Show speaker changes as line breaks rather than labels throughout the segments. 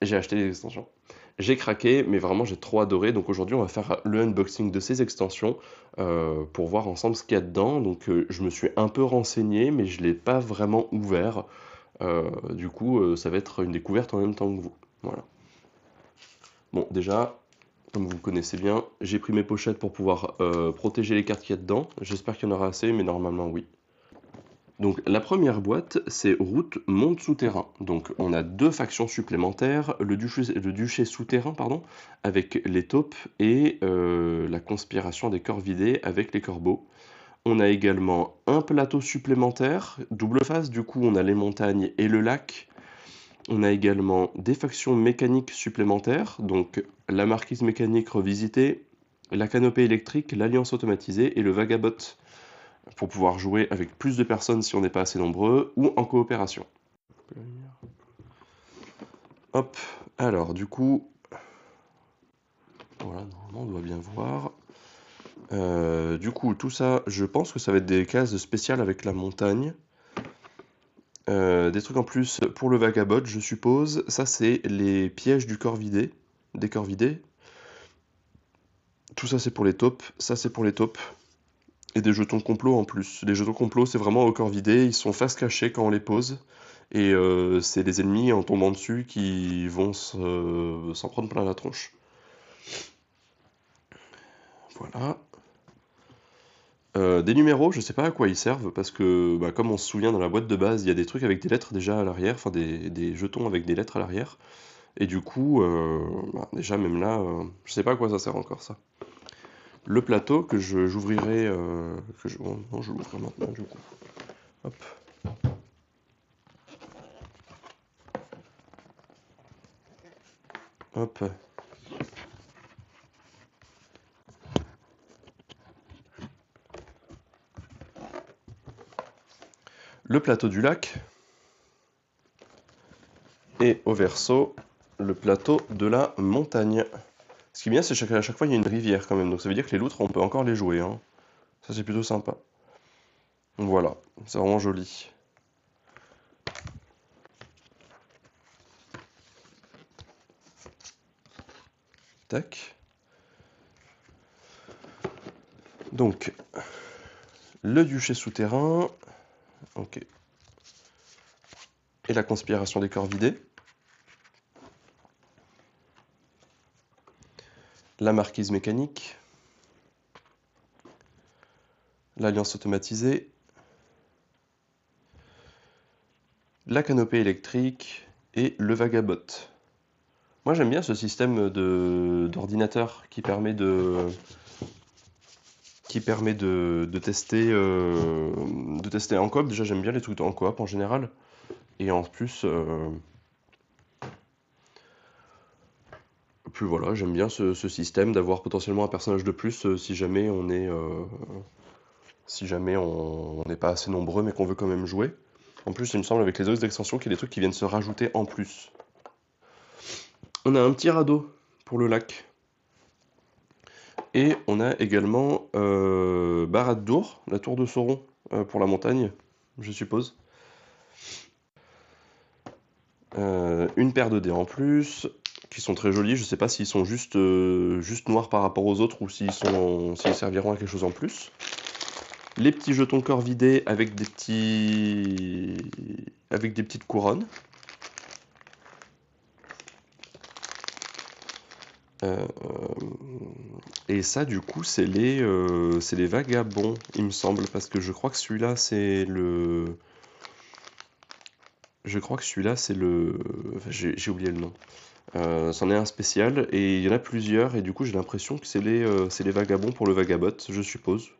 J'ai acheté les extensions. J'ai craqué, mais vraiment j'ai trop adoré. Donc aujourd'hui, on va faire le unboxing de ces extensions pour voir ensemble ce qu'il y a dedans. Donc je me suis un peu renseigné, mais je ne l'ai pas vraiment ouvert. Du coup, ça va être une découverte en même temps que vous. Voilà. Bon, déjà, comme vous connaissez bien, j'ai pris mes pochettes pour pouvoir protéger les cartes qu'il y a dedans. J'espère qu'il y en aura assez, mais normalement oui. Donc la première boîte, c'est Route Monde Souterrain. Donc on a deux factions supplémentaires, le duché souterrain, pardon, avec les taupes et la conspiration des corps vidés avec les corbeaux. On a également un plateau supplémentaire, double face, du coup on a les montagnes et le lac. On a également des factions mécaniques supplémentaires, donc la marquise mécanique revisitée, la canopée électrique, l'alliance automatisée et le vagabot pour pouvoir jouer avec plus de personnes si on n'est pas assez nombreux, ou en coopération. Hop, alors du coup, voilà, normalement on doit bien voir. Du coup, tout ça, je pense que ça va être des cases spéciales avec la montagne. Des trucs en plus pour le vagabot, je suppose. Ça, c'est les pièges du corps vidé, des corps vidés. Tout ça, c'est pour les taupes. Ça, c'est pour les taupes. Et des jetons complots en plus. Les jetons complots, c'est vraiment au corps vidé. Ils sont face cachée quand on les pose. Et c'est les ennemis en tombant dessus qui vont s'en prendre plein la tronche. Voilà. Des numéros, je sais pas à quoi ils servent, parce que bah, comme on se souvient dans la boîte de base, il y a des trucs avec des lettres déjà à l'arrière, enfin des jetons avec des lettres à l'arrière. Et du coup, bah, déjà même là, je sais pas à quoi ça sert encore ça. Le plateau que j'ouvrirai, bon, non, je l'ouvre maintenant du coup. Hop. Hop. Le plateau du lac. Et au verso, le plateau de la montagne. Ce qui est bien, c'est qu'à chaque fois, il y a une rivière quand même. Donc ça veut dire que les loutres, on peut encore les jouer, hein. Ça, c'est plutôt sympa. Voilà, c'est vraiment joli. Tac. Donc, le duché souterrain. Ok. Et la conspiration des corps vidés. La marquise mécanique. L'alliance automatisée. La canopée électrique. Et le vagabot. Moi, j'aime bien ce système d'ordinateur qui permet de tester en coop. Déjà, j'aime bien les trucs en coop en général. Et en plus, puis voilà, j'aime bien ce système d'avoir potentiellement un personnage de plus si jamais on n'est pas assez nombreux mais qu'on veut quand même jouer. En plus, il me semble avec les autres extensions qu'il y a des trucs qui viennent se rajouter en plus. On a un petit radeau pour le lac. Et on a également Barad-dûr, la tour de Sauron pour la montagne, je suppose. Une paire de dés en plus, qui sont très jolis. Je sais pas s'ils sont juste noirs par rapport aux autres ou s'ils serviront à quelque chose en plus. Les petits jetons corps vidés avec des petites couronnes. Euh, et ça, du coup, c'est les vagabonds, il me semble, parce que je crois que celui-là, c'est le. Je crois que celui-là, c'est le. Enfin, j'ai oublié le nom. C'en est un spécial et il y en a plusieurs et du coup j'ai l'impression que c'est les vagabonds pour le vagabot, je suppose.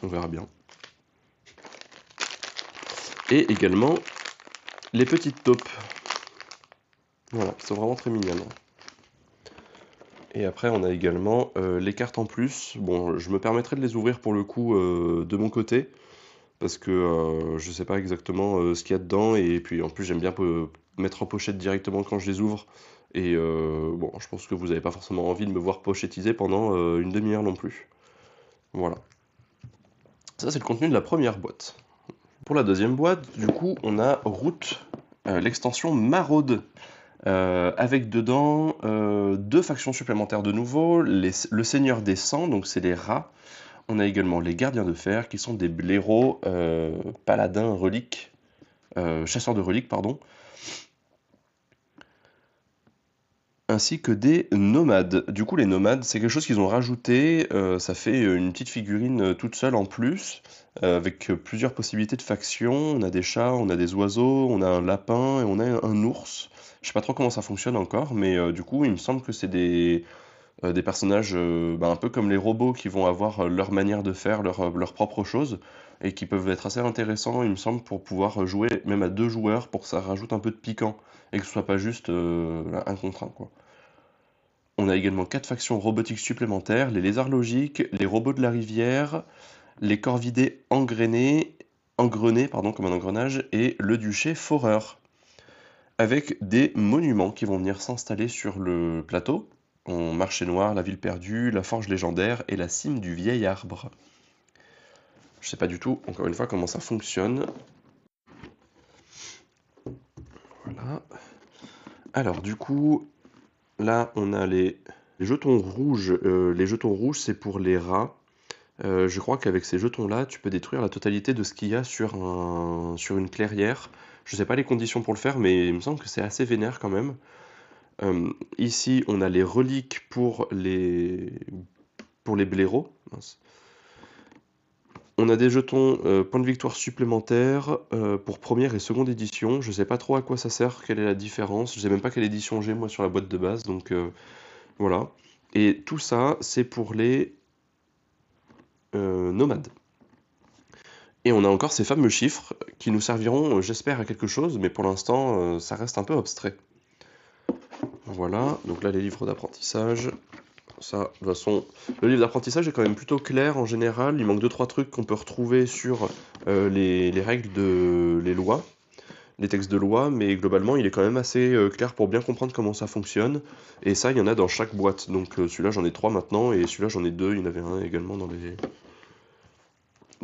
On verra bien. Et également les petites taupes. Voilà, qui sont vraiment très mignonnes. Et après on a également les cartes en plus. Bon, je me permettrai de les ouvrir pour le coup de mon côté. Parce que je sais pas exactement ce qu'il y a dedans. Et puis en plus j'aime bien mettre en pochette directement quand je les ouvre. Et bon, je pense que vous n'avez pas forcément envie de me voir pochettiser pendant une demi-heure non plus. Voilà. Ça, c'est le contenu de la première boîte. Pour la deuxième boîte, du coup, on a Route, l'extension Maraude. Avec dedans, 2 factions supplémentaires de nouveau, le Seigneur des Sangs, donc c'est les rats. On a également les Gardiens de Fer, qui sont des blaireaux, paladins reliques, chasseurs de reliques, pardon, ainsi que des nomades. Du coup, les nomades, c'est quelque chose qu'ils ont rajouté, ça fait une petite figurine toute seule en plus, avec plusieurs possibilités de factions. On a des chats, on a des oiseaux, on a un lapin et on a un ours. Je sais pas trop comment ça fonctionne encore, mais du coup, il me semble que c'est des personnages un peu comme les robots qui vont avoir leur manière de faire, leur propre chose, et qui peuvent être assez intéressants, il me semble, pour pouvoir jouer même à 2 joueurs, pour que ça rajoute un peu de piquant, et que ce soit pas juste un contre un, quoi. On a également 4 factions robotiques supplémentaires, les lézards logiques, les robots de la rivière, les corvidés engrenés pardon, comme un engrenage, et le duché foreur, avec des monuments qui vont venir s'installer sur le plateau. On Marché Noir, la ville perdue, la forge légendaire et la cime du vieil arbre. Je sais pas du tout, encore une fois, comment ça fonctionne. Voilà. Alors, du coup, là, on a les jetons rouges. Les jetons rouges, c'est pour les rats. Je crois qu'avec ces jetons-là, tu peux détruire la totalité de ce qu'il y a sur une clairière. Je sais pas les conditions pour le faire, mais il me semble que c'est assez vénère quand même. Ici, on a les reliques pour les blaireaux. Mince. On a des jetons points de victoire supplémentaires pour première et seconde édition. Je sais pas trop à quoi ça sert, quelle est la différence. Je sais même pas quelle édition j'ai moi sur la boîte de base, donc voilà. Et tout ça, c'est pour les nomades. Et on a encore ces fameux chiffres qui nous serviront, j'espère, à quelque chose, mais pour l'instant, ça reste un peu abstrait. Voilà, donc là les livres d'apprentissage. Ça, de toute façon, le livre d'apprentissage est quand même plutôt clair en général. Il manque deux trois trucs qu'on peut retrouver sur les règles les lois, les textes de loi, mais globalement, il est quand même assez clair pour bien comprendre comment ça fonctionne. Et ça, il y en a dans chaque boîte. Donc celui-là, j'en ai 3 maintenant, et celui-là, j'en ai 2. Il y en avait un également dans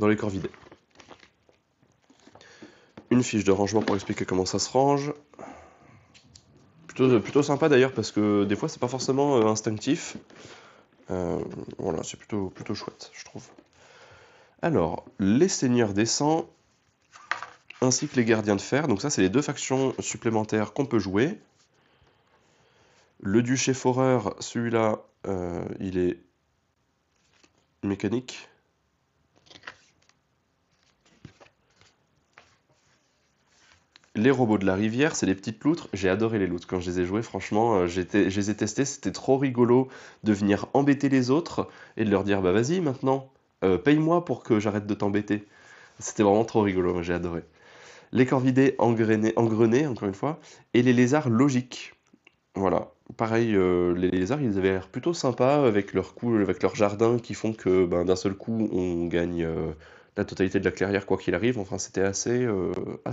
les corvidés. Une fiche de rangement pour expliquer comment ça se range. Plutôt sympa d'ailleurs, parce que des fois, c'est pas forcément instinctif. Voilà, c'est plutôt chouette, je trouve. Alors, les Seigneurs des Sangs, ainsi que les Gardiens de Fer. Donc ça, c'est les 2 factions supplémentaires qu'on peut jouer. Le Duché Foreur, celui-là, il est mécanique. Les robots de la rivière, c'est les petites loutres. J'ai adoré les loutres quand je les ai jouées. Franchement, je les ai testés. C'était trop rigolo de venir embêter les autres et de leur dire bah vas-y maintenant, paye-moi pour que j'arrête de t'embêter. C'était vraiment trop rigolo. Moi, j'ai adoré. Les corvidés engrenés, encore une fois, et les lézards logiques. Voilà. Pareil, les lézards, ils avaient l'air plutôt sympas avec avec leur jardin qui font que ben, d'un seul coup, on gagne la totalité de la clairière quoi qu'il arrive. Enfin, c'était assez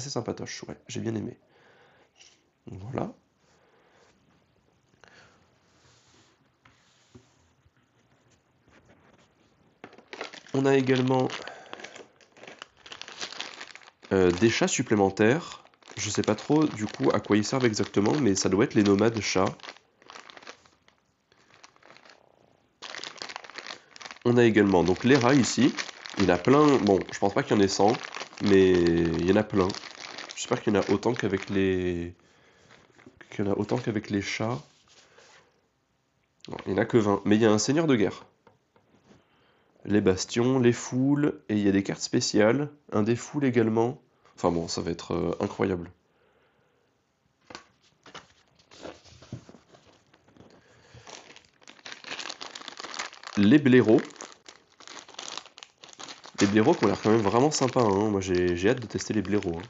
sympatoche. Ouais, j'ai bien aimé. Voilà. On a également des chats supplémentaires. Je sais pas trop du coup à quoi ils servent exactement, mais ça doit être les nomades chats. On a également donc les rats ici. Il y en a plein. Bon, je pense pas qu'il y en ait 100, mais il y en a plein. J'espère qu'il y en a autant qu'avec les chats. Non, il n'y en a que 20. Mais il y a un seigneur de guerre. Les bastions, les foules, et il y a des cartes spéciales. Un des foules également. Enfin bon, ça va être incroyable. Les blaireaux. Les blaireaux qui ont l'air quand même vraiment sympas, hein. Moi j'ai hâte de tester les blaireaux, hein.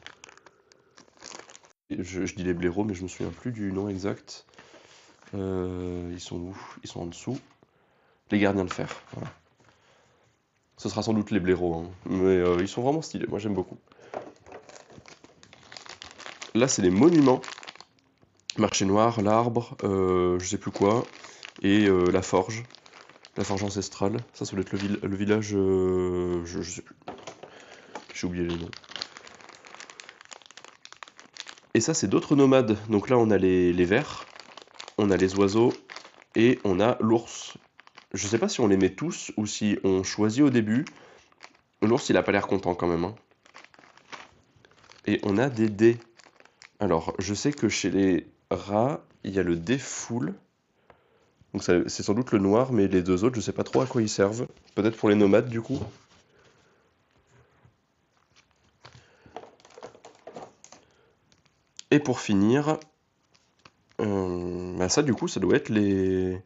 Je dis les blaireaux, mais je me souviens plus du nom exact. Ils sont où? Ils sont en dessous. Les gardiens de fer, voilà. Ce sera sans doute les blaireaux, hein. Mais ils sont vraiment stylés, moi j'aime beaucoup. Là, c'est les monuments. Marché Noir, l'arbre, je sais plus quoi, et la forge ancestrale. Ça doit être le village, je sais plus. J'ai oublié les noms. Et ça, c'est d'autres nomades. Donc là, on a les vers, on a les oiseaux et on a l'ours. Je sais pas si on les met tous ou si on choisit au début. L'ours, il a pas l'air content quand même, hein. Et on a des dés. Alors, je sais que chez les rats, il y a le dé full. Donc c'est sans doute le noir, mais les deux autres, je sais pas trop à quoi ils servent. Peut-être pour les nomades, du coup. Et pour finir, bah ça, du coup, ça doit être les...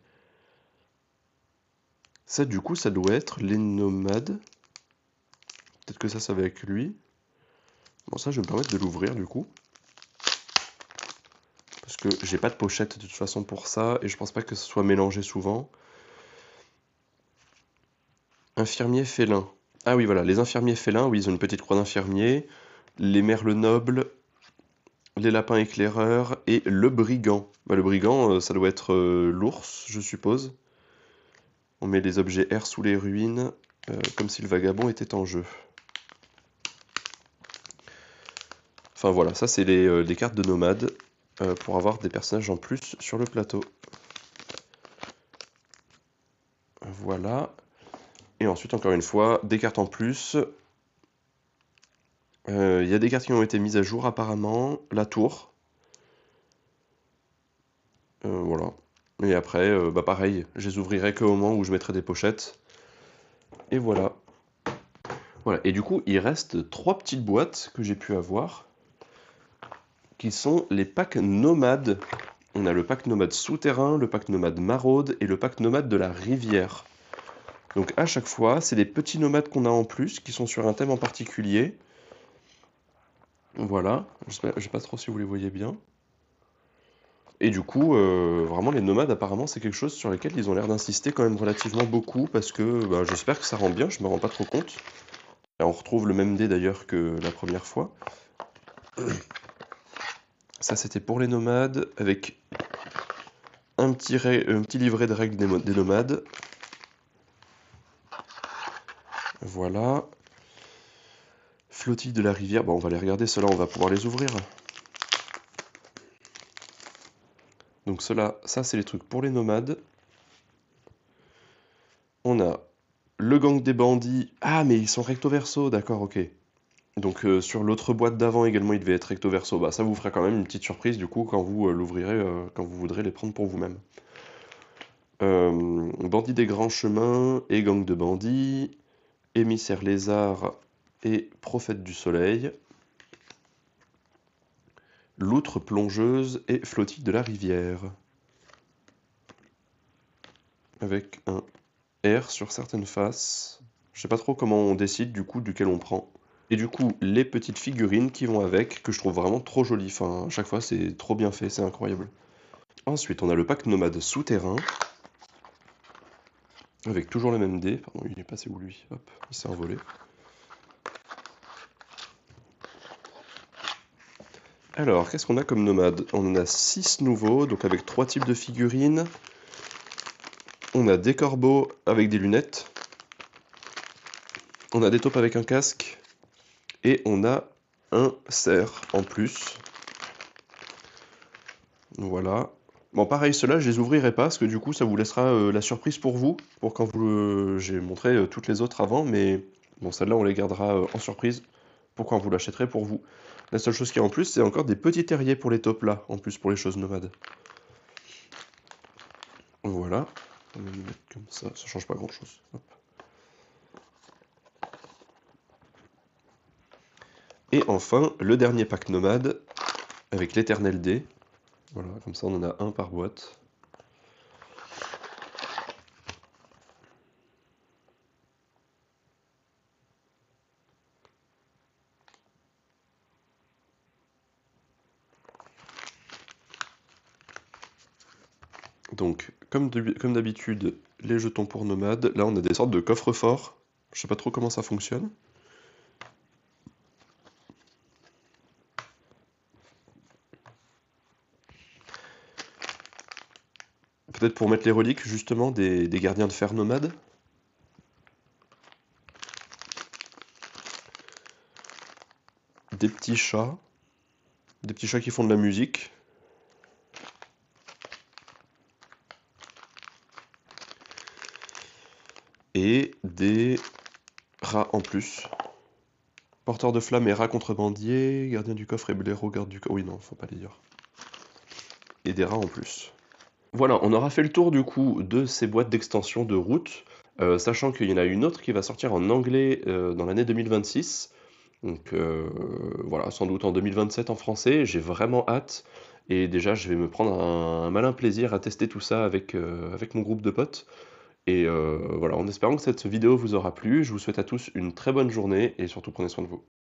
Ça, du coup, ça doit être les nomades. Peut-être que ça va avec lui. Bon, ça, je vais me permettre de l'ouvrir, du coup. Parce que j'ai pas de pochette de toute façon pour ça, et je pense pas que ce soit mélangé souvent. Infirmier félin. Ah oui, voilà, les infirmiers félins, oui, ils ont une petite croix d'infirmier. Les merles nobles, les lapins éclaireurs et le brigand. Bah, le brigand, ça doit être l'ours, je suppose. On met les objets R sous les ruines, comme si le vagabond était en jeu. Enfin voilà, ça c'est les cartes de nomades pour avoir des personnages en plus sur le plateau. Voilà. Et ensuite, encore une fois, des cartes en plus. Il y a des cartes qui ont été mises à jour apparemment. La tour. Voilà. Et après, bah pareil, je les ouvrirai qu'au moment où je mettrai des pochettes. Et voilà. Voilà. Et du coup, il reste 3 petites boîtes que j'ai pu avoir, qui sont les packs nomades. On a le pack nomade souterrain, le pack nomade maraude et le pack nomade de la rivière. Donc à chaque fois, c'est des petits nomades qu'on a en plus, qui sont sur un thème en particulier. Voilà. Je sais pas trop si vous les voyez bien. Et du coup, vraiment les nomades apparemment c'est quelque chose sur lequel ils ont l'air d'insister quand même relativement beaucoup parce que bah, j'espère que ça rend bien, je me rends pas trop compte. Et on retrouve le même dé d'ailleurs que la première fois. Ça c'était pour les nomades avec un petit livret de règles des nomades. Voilà. Flottille de la rivière, bon on va les regarder, ceux-là on va pouvoir les ouvrir. Donc ceux-là, ça c'est les trucs pour les nomades. On a le gang des bandits. Ah mais ils sont recto verso, d'accord, ok. Donc sur l'autre boîte d'avant également, il devait être recto verso. Bah, ça vous fera quand même une petite surprise du coup quand vous l'ouvrirez, quand vous voudrez les prendre pour vous-même. Bandits des grands chemins et gang de bandits, émissaire lézard et prophète du soleil, loutre plongeuse et flottille de la rivière. Avec un R sur certaines faces. Je sais pas trop comment on décide du coup duquel on prend. Et du coup, les petites figurines qui vont avec, que je trouve vraiment trop jolies. Enfin, à chaque fois, c'est trop bien fait, c'est incroyable. Ensuite, on a le pack nomade souterrain. Avec toujours le même dé. Pardon, il est passé où lui? Hop, il s'est envolé. Alors, qu'est-ce qu'on a comme nomade? On en a 6 nouveaux, donc avec 3 types de figurines. On a des corbeaux avec des lunettes. On a des taupes avec un casque. Et on a un cerf en plus. Voilà. Bon, pareil, ceux-là, je les ouvrirai pas, parce que du coup, ça vous laissera la surprise pour vous, pour quand vous... J'ai montré toutes les autres avant, mais bon, celle-là, on les gardera en surprise, pour quand vous l'achèterez pour vous. La seule chose qu'il y a en plus, c'est encore des petits terriers pour les taupes là, en plus pour les choses nomades. Voilà. On va les mettre comme ça change pas grand-chose. Hop. Et enfin, le dernier pack nomade, avec l'éternel dé. Voilà, comme ça on en a un par boîte. Donc, comme d'habitude, les jetons pour nomades. Là, on a des sortes de coffres-forts. Je sais pas trop comment ça fonctionne. Peut-être pour mettre les reliques, justement, des gardiens de fer nomades. Des petits chats. Des petits chats qui font de la musique. Et des rats en plus. Porteur de flammes et rat contrebandier, gardien du coffre et blaireau garde du coffre. Oui, non, faut pas les dire. Et des rats en plus. Voilà, on aura fait le tour du coup de ces boîtes d'extension de route, sachant qu'il y en a une autre qui va sortir en anglais dans l'année 2026. Donc voilà, sans doute en 2027 en français. J'ai vraiment hâte. Et déjà, je vais me prendre un malin plaisir à tester tout ça avec mon groupe de potes. Et voilà, en espérant que cette vidéo vous aura plu, je vous souhaite à tous une très bonne journée et surtout prenez soin de vous.